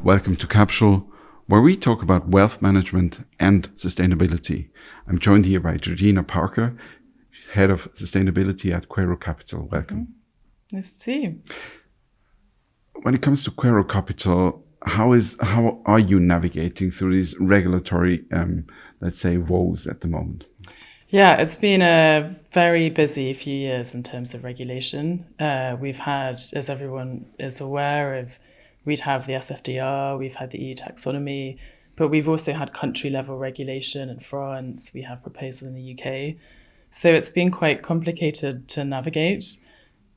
Welcome to Capsule, where we talk about wealth management and sustainability. I'm joined here by Georgina Parker, Head of Sustainability at Quaero Capital. Welcome. Nice to see you. When it comes to Quaero Capital, how are you navigating through these regulatory, let's say, woes at the moment? Yeah, it's been a very busy few years in terms of regulation. We've had, as everyone is aware of, we'd have the SFDR, we've had the EU taxonomy, but we've also had country level regulation in France. We have proposal in the UK. So it's been quite complicated to navigate.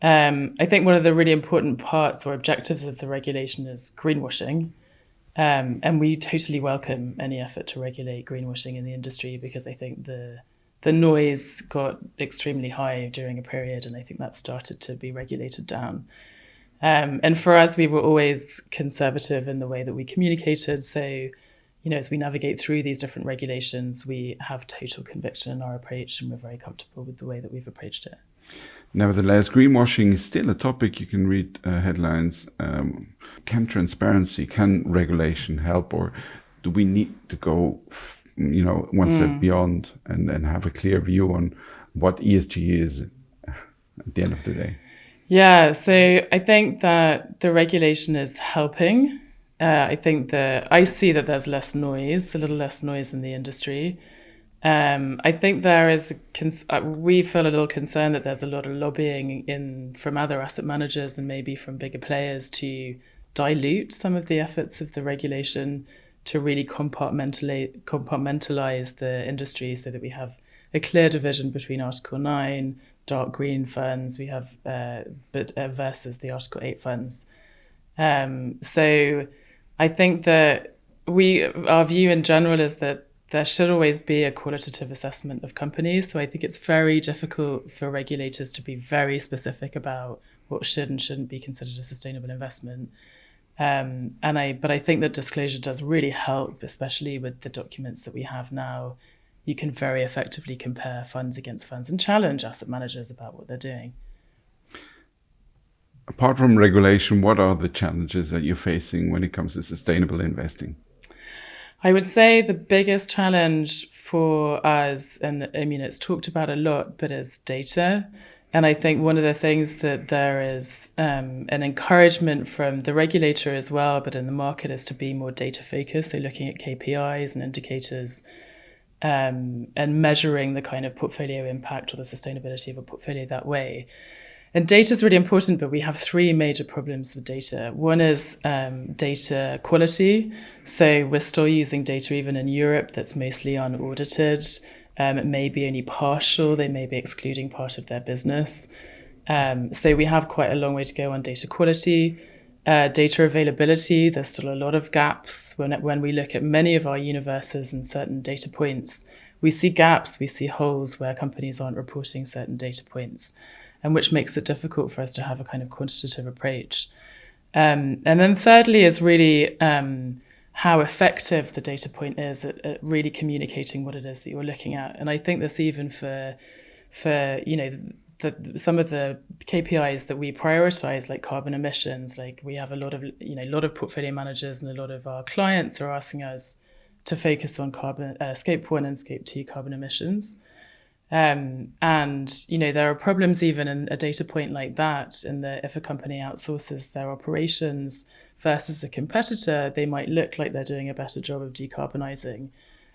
I think one of the really important parts or objectives of the regulation is greenwashing. And we totally welcome any effort to regulate greenwashing in the industry because I think the noise got extremely high during a period, and I think that started to be regulated down. And for us, we were always conservative in the way that we communicated. So, as we navigate through these different regulations, we have total conviction in our approach, and we're very comfortable with the way that we've approached it. Nevertheless, greenwashing is still a topic. You can read headlines. Can regulation help, or do we need to go one step beyond and have a clear view on what ESG is at the end of the day? Yeah, so I think that the regulation is helping. I think that I see that there's less noise, a little less noise in the industry. I think there is, we feel a little concerned that there's a lot of lobbying from other asset managers and maybe from bigger players to dilute some of the efforts of the regulation to really compartmentalize the industry so that we have a clear division between Article 9, dark green funds, we have versus the Article 8 funds. So I think that our view in general is that there should always be a qualitative assessment of companies. So I think it's very difficult for regulators to be very specific about what should and shouldn't be considered a sustainable investment. But I think that disclosure does really help, especially with the documents that we have now. You can very effectively compare funds against funds and challenge asset managers about what they're doing. Apart from regulation, what are the challenges that you're facing when it comes to sustainable investing? I would say the biggest challenge for us, and I mean, it's talked about a lot, but is data. And I think one of the things that there is an encouragement from the regulator as well, but in the market, is to be more data focused. So looking at KPIs and indicators and measuring the kind of portfolio impact or the sustainability of a portfolio that way. And data is really important, but we have three major problems with data. One is data quality. So we're still using data even in Europe that's mostly unaudited. It may be only partial. They may be excluding part of their business. So we have quite a long way to go on data quality. Data availability, there's still a lot of gaps. When we look at many of our universes and certain data points, we see gaps, we see holes where companies aren't reporting certain data points, and which makes it difficult for us to have a kind of quantitative approach. And then thirdly is really how effective the data point is at really communicating what it is that you're looking at. And I think this even for some of the KPIs that we prioritize, like carbon emissions, like we have a lot of portfolio managers and a lot of our clients are asking us to focus on scope 1 and scope 2 carbon emissions. And there are problems even in a data point like that, in that if a company outsources their operations versus a competitor, they might look like they're doing a better job of decarbonizing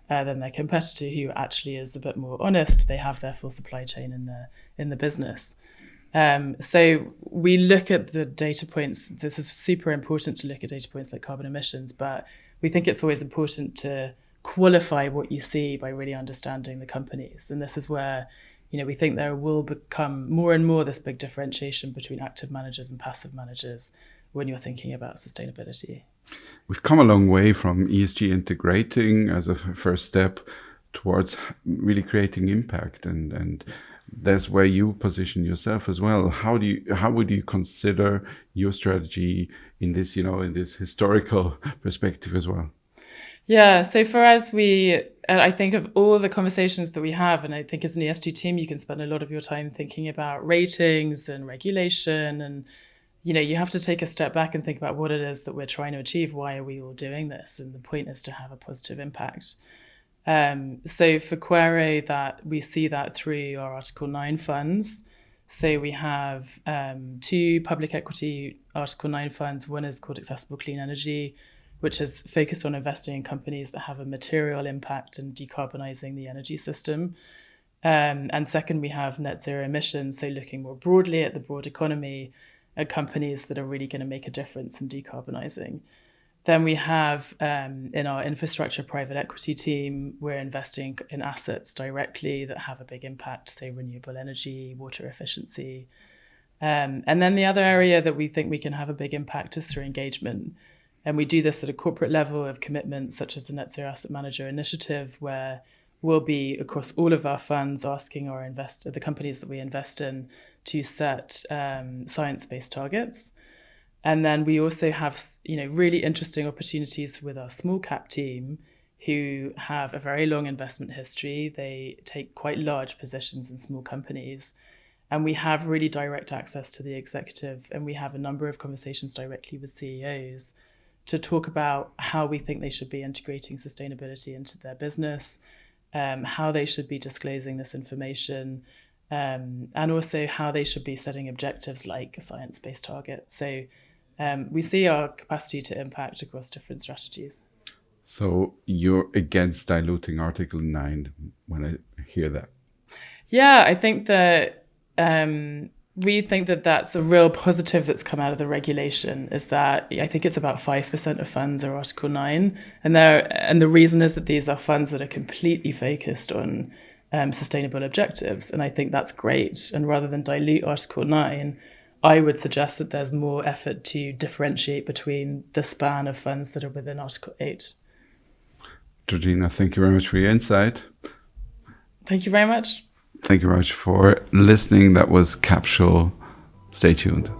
than their competitor, who actually is a bit more honest. They have their full supply chain in the business. So we look at the data points. This is super important to look at data points like carbon emissions, but we think it's always important to qualify what you see by really understanding the companies. And this is where, we think there will become more and more this big differentiation between active managers and passive managers when you're thinking about sustainability. We've come a long way from ESG integrating as a first step towards really creating impact, and that's where you position yourself as well. How would you consider your strategy in this, in this historical perspective as well? Yeah, so for us, I think of all the conversations that we have, and I think as an ESG team, you can spend a lot of your time thinking about ratings and regulation and you have to take a step back and think about what it is that we're trying to achieve. Why are we all doing this? And the point is to have a positive impact. So for Quaero, that we see that through our Article 9 funds. So we have 2 public equity Article 9 funds. One is called Accessible Clean Energy, which is focused on investing in companies that have a material impact in decarbonising the energy system. And second, we have net zero emissions, so looking more broadly at the broad economy, at companies that are really going to make a difference in decarbonising. Then we have, in our infrastructure private equity team, we're investing in assets directly that have a big impact, say renewable energy, water efficiency. And then the other area that we think we can have a big impact is through engagement. And we do this at a corporate level of commitments such as the Net Zero Asset Manager Initiative, where we'll be across all of our funds asking the companies that we invest in to set science-based targets. And then we also have, really interesting opportunities with our small cap team who have a very long investment history. They take quite large positions in small companies. And we have really direct access to the executive. And we have a number of conversations directly with CEOs to talk about how we think they should be integrating sustainability into their business, how they should be disclosing this information, and also how they should be setting objectives like a science-based target. So we see our capacity to impact across different strategies. So you're against diluting Article 9 when I hear that? Yeah, I think that we think that that's a real positive that's come out of the regulation, is that I think it's about 5% of funds are Article 9. And the reason is that these are funds that are completely focused on sustainable objectives. And I think that's great. And rather than dilute Article 9, I would suggest that there's more effort to differentiate between the span of funds that are within Article 8. Georgina, thank you very much for your insight. Thank you very much. Thank you very much for listening. That was Capsule. Stay tuned.